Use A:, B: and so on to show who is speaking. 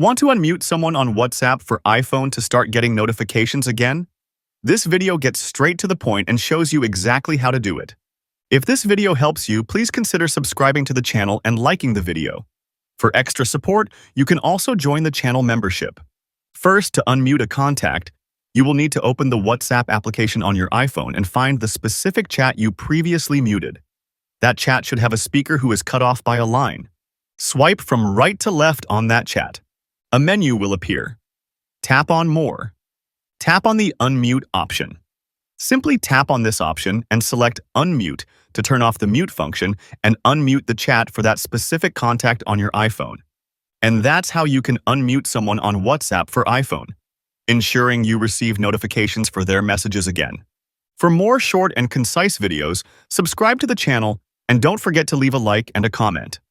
A: Want to unmute someone on WhatsApp for iPhone to start getting notifications again? This video gets straight to the point and shows you exactly how to do it. If this video helps you, please consider subscribing to the channel and liking the video. For extra support, you can also join the channel membership. First, to unmute a contact, you will need to open the WhatsApp application on your iPhone and find the specific chat you previously muted. That chat should have a speaker who is cut off by a line. Swipe from right to left on that chat. A menu will appear. Tap on More. Tap on the Unmute option. Simply tap on this option and select Unmute to turn off the mute function and unmute the chat for that specific contact on your iPhone. And that's how you can unmute someone on WhatsApp for iPhone, ensuring you receive notifications for their messages again. For more short and concise videos, subscribe to the channel and don't forget to leave a like and a comment.